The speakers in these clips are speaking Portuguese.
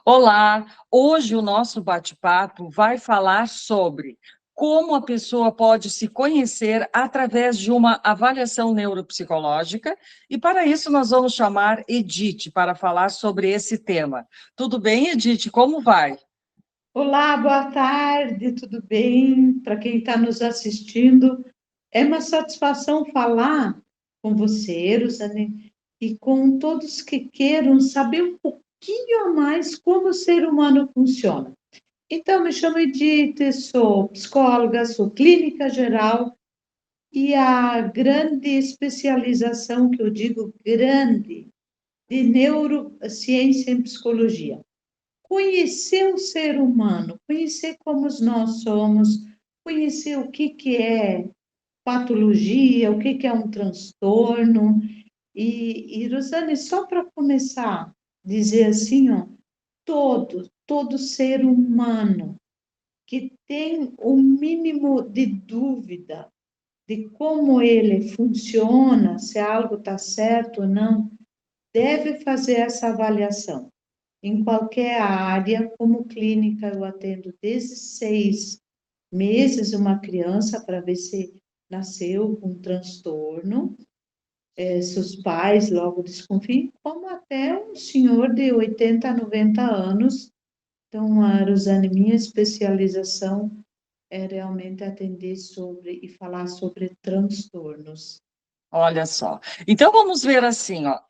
Olá, hoje o nosso bate-papo vai falar sobre como a pessoa pode se conhecer através de uma avaliação neuropsicológica, e para isso nós vamos chamar Edith para falar sobre esse tema. Tudo bem, Edith? Como vai? Olá, boa tarde, tudo bem? Para quem está nos assistindo, é uma satisfação falar com você, Rosane, e com todos que queiram saber um pouquinho a mais como o ser humano funciona. Então, me chamo Edith, sou psicóloga, sou clínica geral e a grande especialização, que eu digo grande, de neurociência em psicologia. Conhecer o ser humano, conhecer como nós somos, conhecer o que é patologia, o que é um transtorno. E Rosane, só para começar, dizer assim, ó, todo ser humano que tem o mínimo de dúvida de como ele funciona, se algo está certo ou não, deve fazer essa avaliação. Em qualquer área, como clínica, eu atendo desde 6 meses uma criança para ver se nasceu com transtorno, se os pais logo desconfiam, como até um senhor de 80, 90 anos. Então, a Rosane, minha especialização é realmente atender sobre e falar sobre transtornos. Olha só. Então vamos ver assim, ó,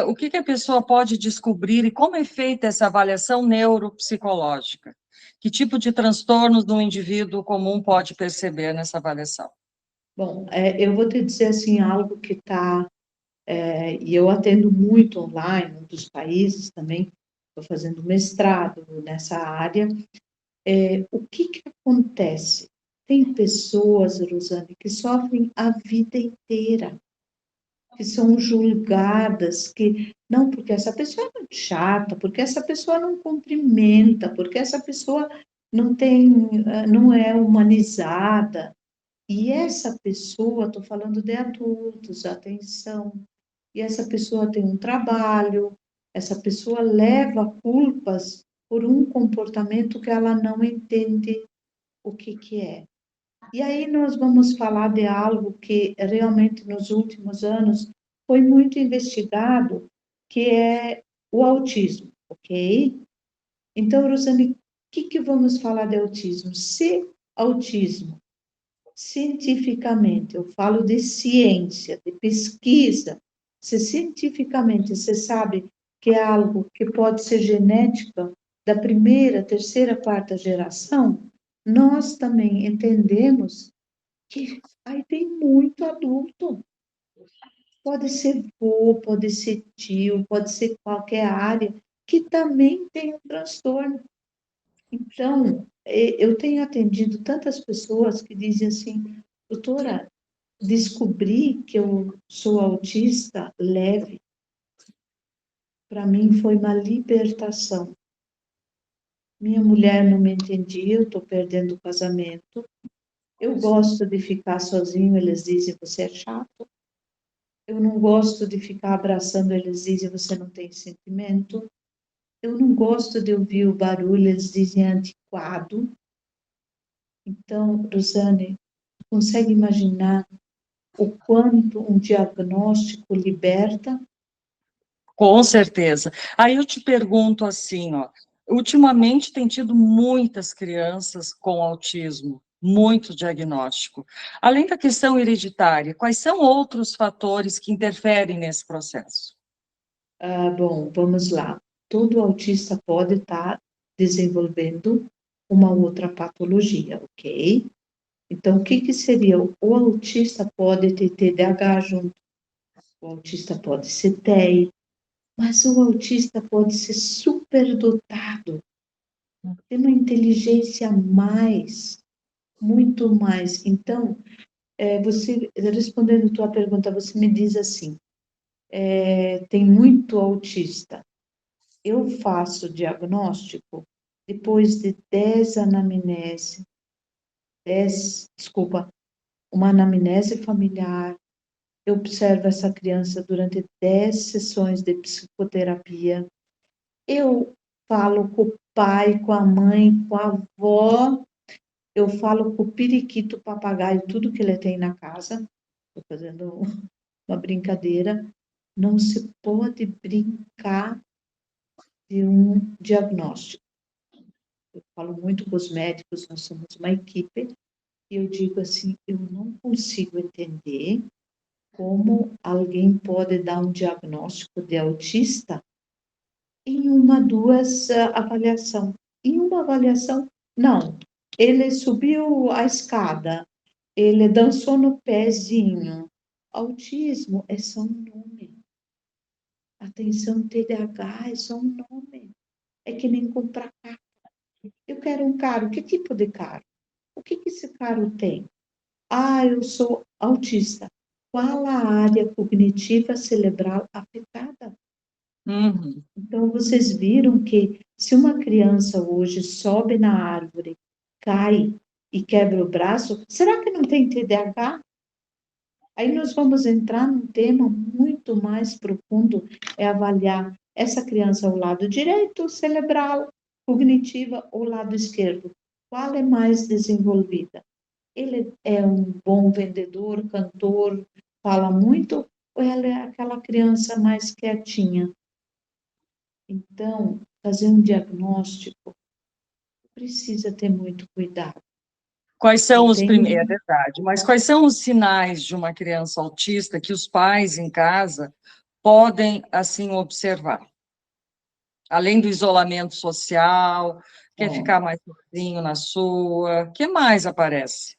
o que a pessoa pode descobrir e como é feita essa avaliação neuropsicológica? Que tipo de transtornos do indivíduo comum pode perceber nessa avaliação? Bom, eu vou te dizer assim algo que está e eu atendo muito online, em outros países também, estou fazendo mestrado nessa área. O que acontece? Tem pessoas, Rosane, que sofrem a vida inteira, que são julgadas, que não, porque essa pessoa é muito chata, porque essa pessoa não cumprimenta, porque essa pessoa não tem, não é humanizada. E essa pessoa, estou falando de adultos, atenção, e essa pessoa tem um trabalho, essa pessoa leva culpas por um comportamento que ela não entende o que é. E aí nós vamos falar de algo que realmente nos últimos anos foi muito investigado, que é o autismo, ok? Então, Rosane, o que vamos falar de autismo? Se autismo, cientificamente, eu falo de ciência, de pesquisa, se cientificamente você sabe que é algo que pode ser genética da primeira, terceira, quarta geração, nós também entendemos que aí tem muito adulto. Pode ser vô, pode ser tio, pode ser qualquer área, que também tem um transtorno. Então, eu tenho atendido tantas pessoas que dizem assim, doutora, descobri que eu sou autista leve. Para mim foi uma libertação. Minha mulher não me entendia, eu estou perdendo o casamento. Eu gosto de ficar sozinho, eles dizem, você é chato. Eu não gosto de ficar abraçando, eles dizem, você não tem sentimento. Eu não gosto de ouvir o barulho, eles dizem, antiquado. Então, Rosane, consegue imaginar o quanto um diagnóstico liberta? Com certeza. Aí eu te pergunto assim, ó, ultimamente tem tido muitas crianças com autismo, muito diagnóstico. Além da questão hereditária, quais são outros fatores que interferem nesse processo? Bom, vamos lá. Todo autista pode estar desenvolvendo uma outra patologia, ok? Então, o que seria? O autista pode ter TDAH junto, o autista pode ser TEI, mas o autista pode ser superdotado, ter uma inteligência a mais, muito mais. Então, você, respondendo tua pergunta, você me diz assim, tem muito autista. Eu faço o diagnóstico depois de 10 anamnese, 10, desculpa, uma anamnese familiar. Eu observo essa criança durante 10 sessões de psicoterapia. Eu falo com o pai, com a mãe, com a avó, eu falo com o periquito, o papagaio, tudo que ele tem na casa. Estou fazendo uma brincadeira. Não se pode brincar de um diagnóstico. Eu falo muito com os médicos, nós somos uma equipe, e eu digo assim, eu não consigo entender como alguém pode dar um diagnóstico de autista em uma, duas avaliação. Em uma avaliação, não. Ele subiu a escada, ele dançou no pezinho. Autismo é só um nome. Atenção, TDAH é só um nome. É que nem comprar carro. Eu quero um carro. Que tipo de carro? O que esse carro tem? Ah, eu sou autista. Qual a área cognitiva cerebral afetada? Uhum. Então, vocês viram que se uma criança hoje sobe na árvore, cai e quebra o braço, será que não tem TDAH? Aí nós vamos entrar num tema muito mais profundo, é avaliar essa criança ao lado direito, cerebral, cognitiva, ou lado esquerdo. Qual é mais desenvolvida? Ele é um bom vendedor, cantor, fala muito, ou ela é aquela criança mais quietinha? Então, fazer um diagnóstico precisa ter muito cuidado. Quais são Eu os primeiros, é tenho, verdade, mas quais são os sinais de uma criança autista que os pais em casa podem, assim, observar? Além do isolamento social, quer ó, ficar mais sozinho na sua, o que mais aparece?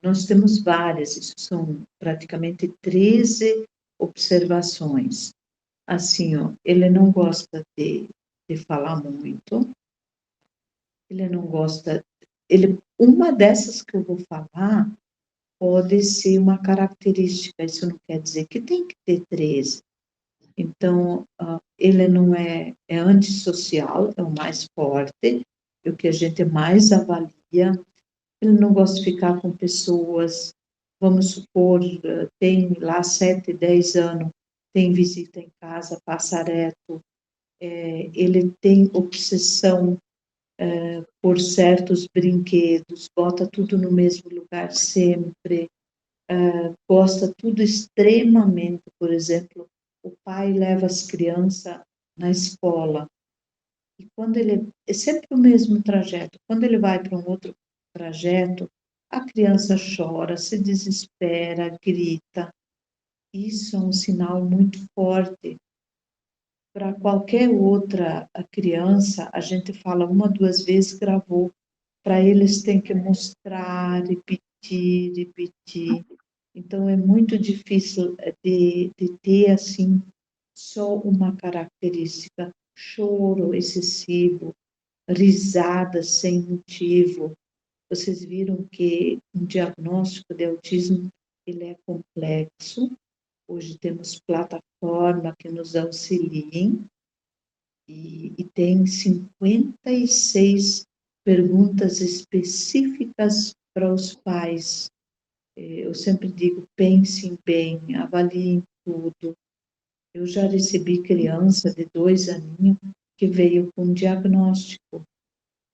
nós temos várias, isso são praticamente 13 observações. Assim, ó, ele não gosta de falar muito, ele não gosta, uma dessas que eu vou falar pode ser uma característica, isso não quer dizer que tem que ter 13. Então, ele não é antissocial, é o mais forte, é o que a gente mais avalia. Ele não gosta de ficar com pessoas, vamos supor, tem lá 7, 10 anos, tem visita em casa, passa reto, ele tem obsessão por certos brinquedos, bota tudo no mesmo lugar sempre, gosta tudo extremamente, por exemplo, o pai leva as crianças na escola, e quando ele, é sempre o mesmo trajeto, quando ele vai para um outro trajeto, a criança chora, se desespera, grita. Isso é um sinal muito forte. Para qualquer outra criança, a gente fala uma, duas vezes, gravou. Para eles tem que mostrar, repetir, repetir. Então é muito difícil de ter assim só uma característica, choro excessivo, risada sem motivo. Vocês viram que um diagnóstico de autismo ele é complexo. Hoje temos plataforma que nos auxiliem e tem 56 perguntas específicas para os pais. Eu sempre digo, pensem bem, avaliem tudo. Eu já recebi criança de 2 aninhos que veio com diagnóstico.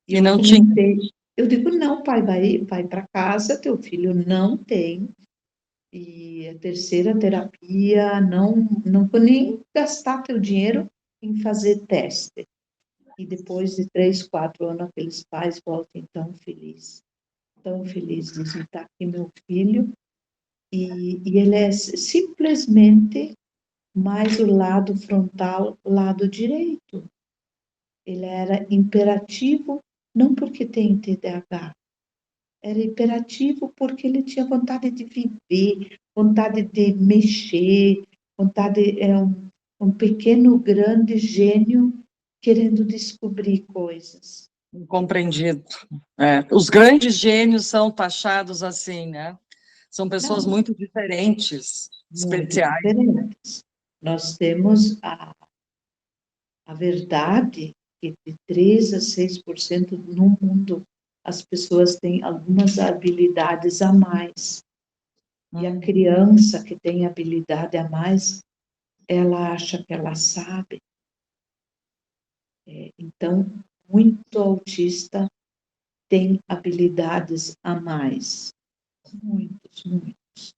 E E eu não tinha. comentei, eu digo, não, pai, vai para casa, teu filho não tem. E a terceira terapia, não vou nem gastar teu dinheiro em fazer teste. E depois de 3, 4 anos, aqueles pais voltam tão felizes, dizem, está aqui meu filho, e ele é simplesmente mais o lado frontal, lado direito. Ele era imperativo, não porque tem TDAH, era imperativo porque ele tinha vontade de viver, vontade de mexer, vontade, é um pequeno, grande gênio querendo descobrir coisas. Compreendido. É. Os grandes gênios são taxados assim, né? São pessoas Não, muito diferentes, muito especiais. diferentes. Nós temos a verdade que de 3 a 6% no mundo as pessoas têm algumas habilidades a mais. E a criança que tem habilidade a mais, ela acha que ela sabe. Então, muito autista tem habilidades a mais, muitos, muitos.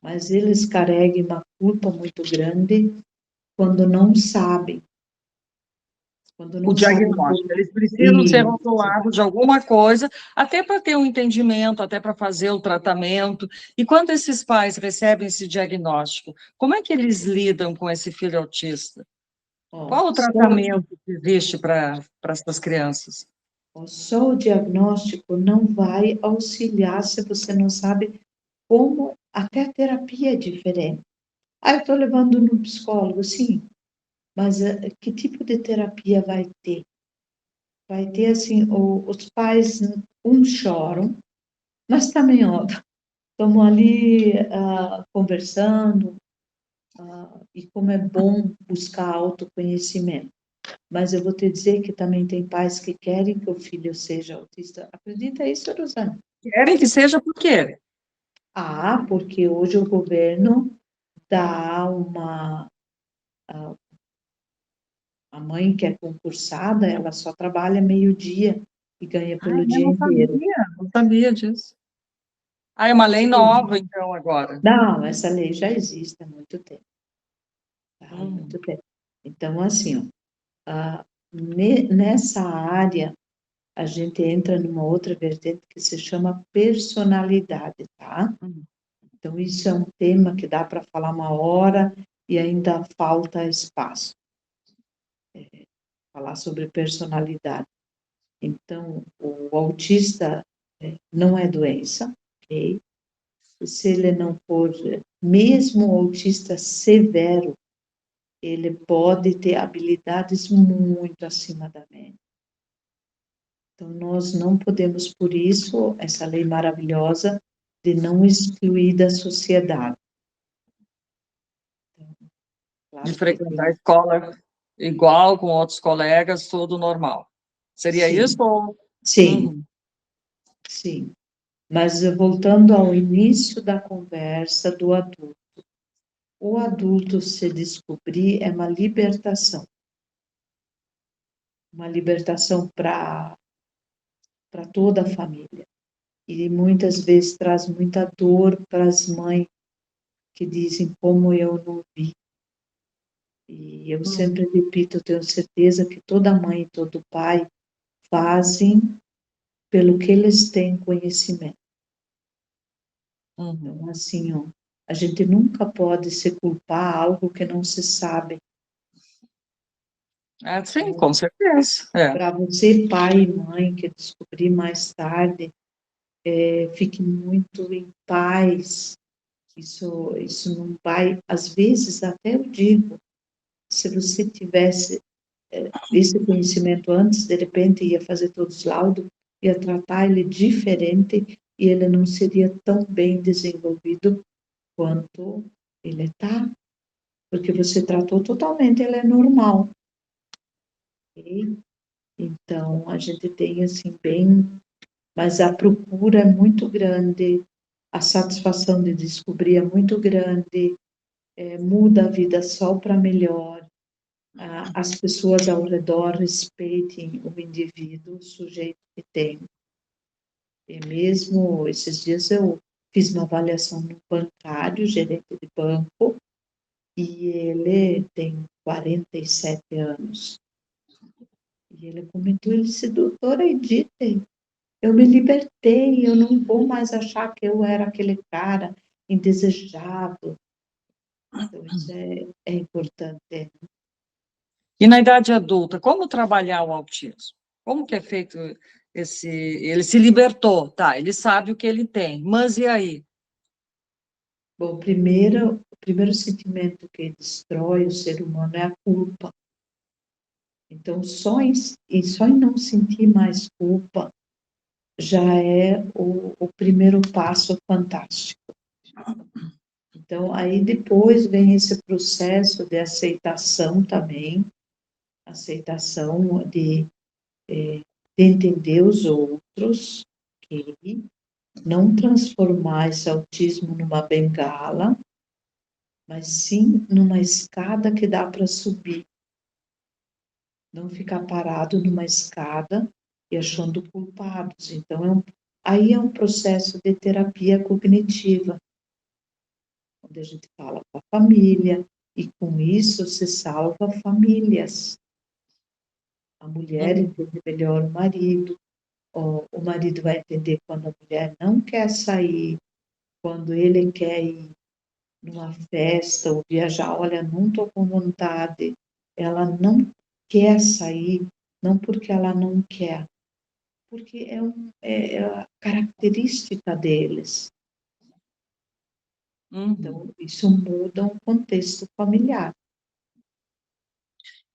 Mas eles carregam uma culpa muito grande quando não sabem, quando O não sabem por diagnóstico. Eles precisam ser isso. rotulados de alguma coisa, até para ter um entendimento, até para fazer o tratamento. E quando esses pais recebem esse diagnóstico, como é que eles lidam com esse filho autista? Ó, Qual o tratamento que existe para essas crianças? só o diagnóstico não vai auxiliar se você não sabe como, até a terapia é diferente. Ah, eu estou levando no psicólogo, sim, mas que tipo de terapia vai ter? Vai ter, assim, os pais, uns choram, mas também, ó, estamos ali conversando, e como é bom buscar autoconhecimento. Mas eu vou te dizer que também tem pais que querem que o filho seja autista. Acredita isso, Rosana? Querem que seja por quê? Ah, porque hoje o governo dá a mãe que é concursada, ela só trabalha meio-dia e ganha Ah, pelo eu dia inteiro. não sabia disso. Ah, é uma lei Sim. nova, então, agora. Não, essa lei já existe há muito tempo. Tá? Há Hum, muito tempo. Então, assim, ó, nessa área, a gente entra numa outra vertente que se chama personalidade, tá? hum, Então, isso é um tema que dá para falar uma hora e ainda falta espaço. Falar sobre personalidade. Então, o autista não é doença, ok? Se ele não for, mesmo o autista severo, ele pode ter habilidades muito acima da média. Então, nós não podemos, por isso, essa lei maravilhosa de não excluir da sociedade. Então, de claro que frequentar a tem. escola igual com outros colegas, tudo normal. Seria isso? Sim, Ou... sim, Uhum, sim. Mas voltando ao início da conversa do adulto. O adulto se descobrir é uma libertação para toda a família. E muitas vezes traz muita dor para as mães que dizem como eu não vi. E eu uhum, sempre repito, eu tenho certeza que toda mãe e todo pai fazem pelo que eles têm conhecimento. uhum. Então, assim, ó, a gente nunca pode se culpar algo que não se sabe. É, sim, Então, com certeza. É. para você, pai e mãe, que descobrir mais tarde, fique muito em paz. Isso não vai, às vezes, até eu digo, se você tivesse esse conhecimento antes, de repente ia fazer todos os laudos, ia tratar ele diferente e ele não seria tão bem desenvolvido quanto ele está, porque você tratou totalmente, ele é normal. Ok? Então, a gente tem assim bem, mas a procura é muito grande, a satisfação de descobrir é muito grande, muda a vida só para melhor. As pessoas ao redor respeitem o indivíduo, o sujeito que tem. E mesmo esses dias eu fiz uma avaliação no bancário, gerente de banco, e ele tem 47 anos. E ele comentou, ele disse, doutora Edith, eu me libertei, eu não vou mais achar que eu era aquele cara indesejado. Então, isso é importante. E na idade adulta, como trabalhar o autismo? Como que é feito esse... Ele se libertou, tá? Ele sabe o que ele tem, mas e aí? Bom, o primeiro sentimento que destrói o ser humano é a culpa. Então, só em não sentir mais culpa já é o primeiro passo fantástico. Então, aí depois vem esse processo de aceitação também, aceitação de entender os outros, ok? Não transformar esse autismo numa bengala, mas sim numa escada que dá para subir. não ficar parado numa escada e achando culpados. Então, aí é um processo de terapia cognitiva, onde a gente fala com a família, e com isso se salva famílias. A mulher Uhum. entende melhor o marido, o marido vai entender quando a mulher não quer sair, quando ele quer ir numa festa ou viajar, olha, não estou com vontade, ela não quer sair, não porque ela não quer, porque é a característica deles. Uhum. Então, isso muda o contexto familiar.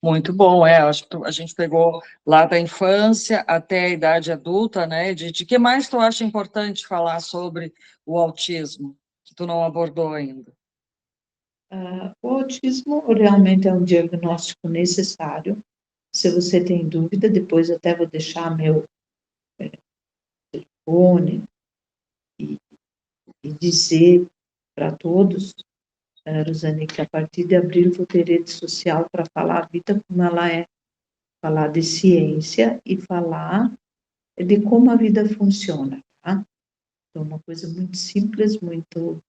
Muito bom, acho que a gente pegou lá da infância até a idade adulta, né? De que mais tu acha importante falar sobre o autismo, que tu não abordou ainda? O autismo realmente é um diagnóstico necessário. Se você tem dúvida, depois até vou deixar meu fone e dizer para todos, Rosane, que a partir de abril vou ter rede social para falar a vida como ela é, falar de ciência e falar de como a vida funciona, tá? Então, uma coisa muito simples, muito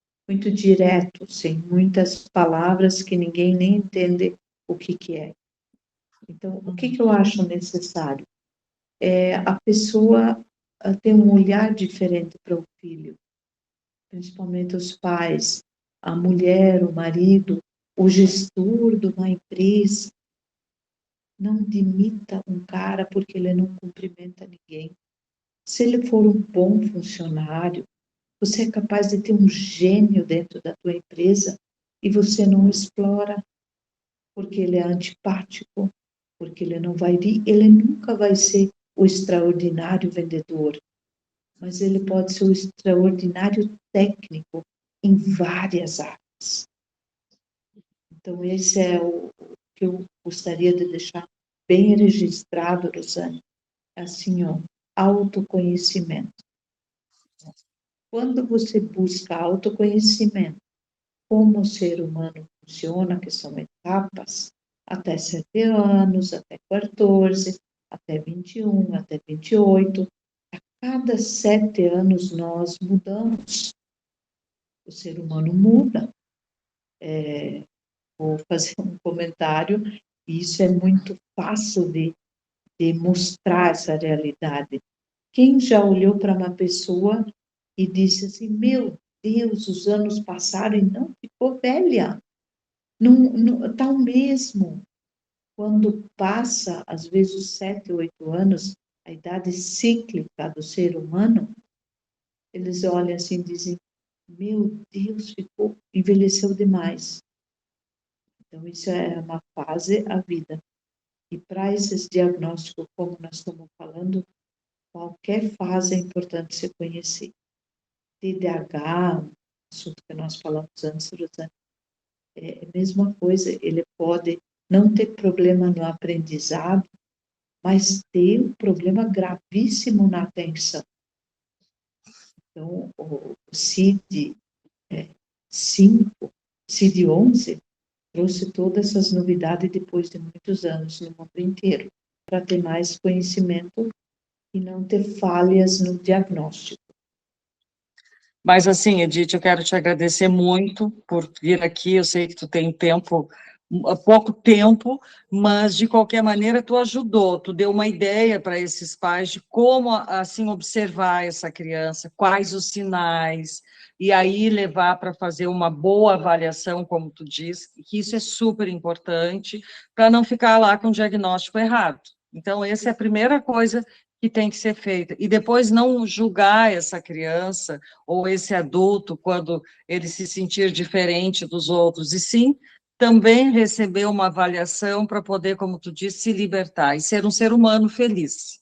direto, sem muitas palavras que ninguém nem entende o que é. Então, o que eu acho necessário? É a pessoa ter um olhar diferente para o filho, principalmente os pais, a mulher, o marido, o gestor de uma empresa. Não demita um cara porque ele não cumprimenta ninguém. Se ele for um bom funcionário, você é capaz de ter um gênio dentro da tua empresa e você não explora, porque ele é antipático, porque ele não vai vir, ele nunca vai ser o extraordinário vendedor, mas ele pode ser o extraordinário técnico em várias áreas. Então, esse é o que eu gostaria de deixar bem registrado, Rosane. Assim, ó, autoconhecimento. Quando você busca autoconhecimento, como o ser humano funciona, que são etapas, até 7 anos, até 14, até 21, até 28, a cada 7 anos nós mudamos. O ser humano muda. Vou fazer um comentário, e isso é muito fácil de mostrar essa realidade. Quem já olhou para uma pessoa e disse assim, meu Deus, os anos passaram e não ficou velha? Não, está o mesmo. Quando passa, às vezes, os 7, 8 anos, a idade cíclica do ser humano, eles olham assim e dizem, meu Deus, envelheceu demais. Então, isso é uma fase, a vida. E para esses diagnósticos, como nós estamos falando, qualquer fase é importante se conhecer. TDAH, um assunto que nós falamos antes, Rosane, é a mesma coisa, ele pode não ter problema no aprendizado, mas ter um problema gravíssimo na atenção. Então, o CID-5, CID-11, trouxe todas essas novidades depois de muitos anos no mundo inteiro, para ter mais conhecimento e não ter falhas no diagnóstico. Mas assim, Edith, eu quero te agradecer muito por vir aqui. Eu sei que tu tem tempo, pouco tempo, mas de qualquer maneira tu ajudou, tu deu uma ideia para esses pais de como assim observar essa criança, quais os sinais, e aí levar para fazer uma boa avaliação, como tu diz, que isso é super importante para não ficar lá com o diagnóstico errado. Então, essa é a primeira coisa que tem que ser feita. E depois não julgar essa criança ou esse adulto quando ele se sentir diferente dos outros, e sim também receber uma avaliação para poder, como tu disse, se libertar e ser um ser humano feliz.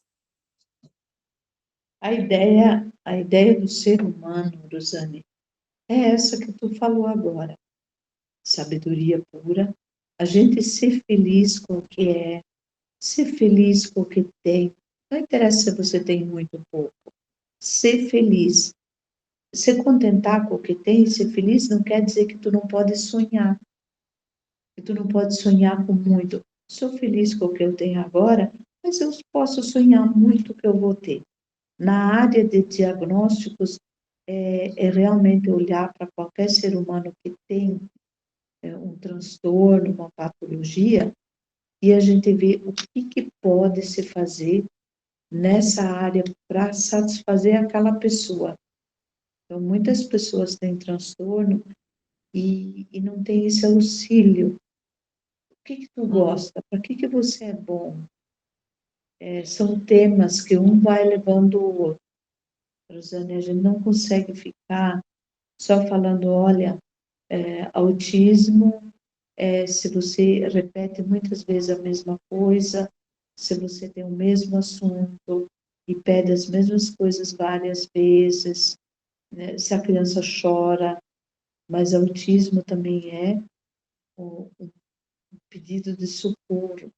A ideia do ser humano, Rosane, é essa que tu falou agora. Sabedoria pura, a gente ser feliz com o que é, ser feliz com o que tem. Não interessa se você tem muito ou pouco. Ser feliz. Se contentar com o que tem e ser feliz não quer dizer que tu não pode sonhar. Que tu não pode sonhar com muito. sou feliz com o que eu tenho agora, mas eu posso sonhar muito que eu vou ter. Na área de diagnósticos, é realmente olhar para qualquer ser humano que tem um transtorno, uma patologia, e a gente ver o que pode se fazer nessa área para satisfazer aquela pessoa. Então, muitas pessoas têm transtorno e não têm esse auxílio. O que tu gosta? Para que você é bom? São temas que um vai levando o outro. Rosane, a gente não consegue ficar só falando, olha, autismo, se você repete muitas vezes a mesma coisa, se você tem o mesmo assunto e pede as mesmas coisas várias vezes, né? Se a criança chora, mas autismo também é um pedido de socorro.